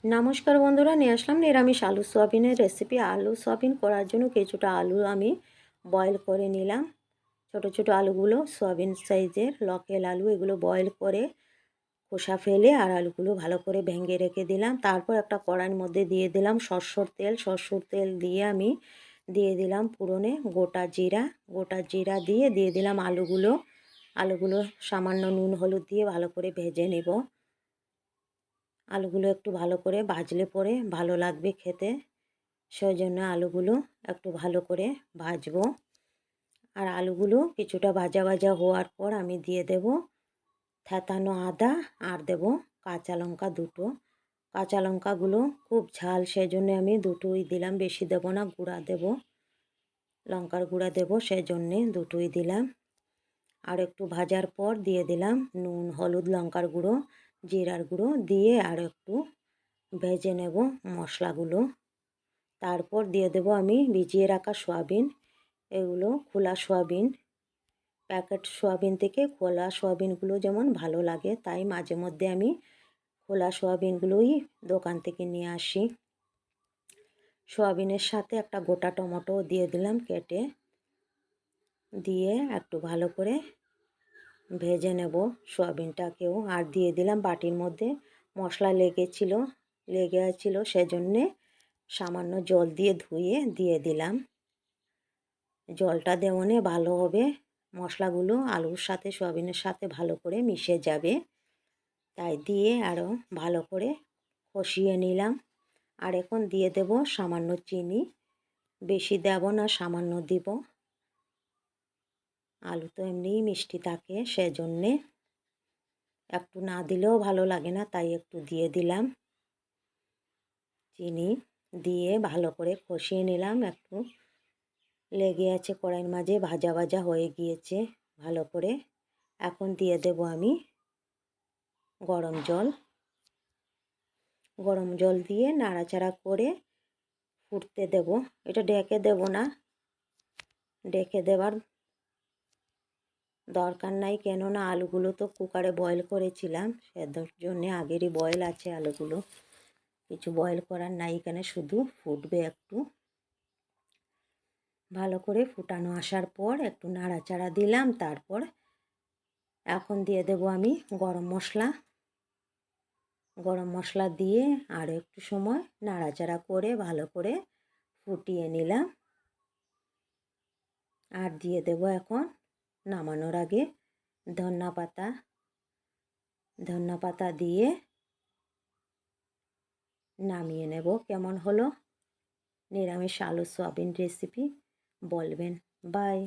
নমস্কার বন্ধুরা, নিয়ে আসলাম নিরামিষ আলু সোয়াবিনের রেসিপি। আলু সোয়াবিন করার জন্য কিছুটা আলু আমি বয়েল করে নিলাম। ছোট ছোট আলুগুলো সোয়াবিন সাইজের লকেল আলু, এগুলো বয়েল করে খোসা ফেলে আর আলুগুলো ভালো করে ভেঙে রেখে দিলাম। তারপর একটা কড়াইয়ের মধ্যে দিয়ে দিলাম সরষের তেল দিয়ে আমি দিয়ে দিলাম পুরনে গোটা জিরা দিয়ে দিলাম আলুগুলো সামান্য নুন হলুদ দিয়ে ভালো করে ভেজে নেব। আলুগুলো একটু ভালো করে ভাজলে পরে ভালো লাগবে খেতে, সেই জন্য আলুগুলো একটু ভালো করে ভাজবো। আর আলুগুলো কিছুটা ভাজা ভাজা হওয়ার পর আমি দিয়ে দেব থেতানো আদা আর দেব কাঁচা লঙ্কা দুটো। কাঁচা লঙ্কাগুলো খুব ঝাল, সেই জন্য আমি দুটোই দিলাম, বেশি দেব না, লঙ্কার গুঁড়া দেব, সেই জন্যে দুটোই দিলাম। আর একটু ভাজার পর দিয়ে দিলাম নুন হলুদ লঙ্কার গুঁড়ো জিরার গুঁড়ো দিয়ে আর একটু ভেজে নেব মশলাগুলো। তারপর দিয়ে দেব আমি ভিজিয়ে রাখা সয়াবিন। এগুলো খোলা সয়াবিন, প্যাকেট সয়াবিন থেকে খোলা সয়াবিনগুলো যেমন ভালো লাগে, তাই মাঝে মধ্যে আমি খোলা সয়াবিনগুলোই দোকান থেকে নিয়ে আসি। সয়াবিনের সাথে একটা গোটা টমেটো দিয়ে দিলাম কেটে, দিয়ে একটু ভালো করে ভেজে নেব সয়াবিনটাকেও। আর দিয়ে দিলাম বাটির মধ্যে মশলা লেগে আছিল, সেজন্যে সামান্য জল দিয়ে ধুয়ে দিয়ে দিলাম। জলটা দেওয়ানে ভালো হবে, মশলাগুলো আলুর সাথে সয়াবিনের সাথে ভালো করে মিশে যাবে, তাই দিয়ে আরও ভালো করে কষিয়ে নিলাম। আর এখন দিয়ে দেব সামান্য চিনি, বেশি দেব না, সামান্য দিব। আলু তো এমনিই মিষ্টি থাকে, সেজন্যে একটু না দিলেও ভালো লাগে না, তাই একটু দিয়ে দিলাম চিনি। দিয়ে ভালো করে কষিয়ে নিলাম। একটু লেগে আছে কড়াইয়ের মাঝে, ভাজা ভাজা হয়ে গিয়েছে ভালো করে। এখন দিয়ে দেব আমি গরম জল দিয়ে নাড়াচাড়া করে ফুটতে দেব। এটা ঢেকে দেব না, ঢেকে দেওয়ার দরকার নাই, কেননা আলুগুলো তো কুকারে বয়েল করেছিলাম, সেটার জন্যে আগেরই বয়েল আছে আলুগুলো, কিছু বয়েল করার নাই, এখানে শুধু ফুটবে একটু। ভালো করে ফুটানো আসার পর একটু নাড়াচাড়া দিলাম। তারপর এখন দিয়ে দেব আমি গরম মশলা দিয়ে আর একটু সময় নাড়াচাড়া করে ভালো করে ফুটিয়ে নিলাম। আর দিয়ে দেব এখন নামানোর আগে ধনিয়া পাতা দিয়ে নামিয়ে নেব। কেমন হলো নিরামিষ আলু সয়াবিন রেসিপি বলবেন। বাই।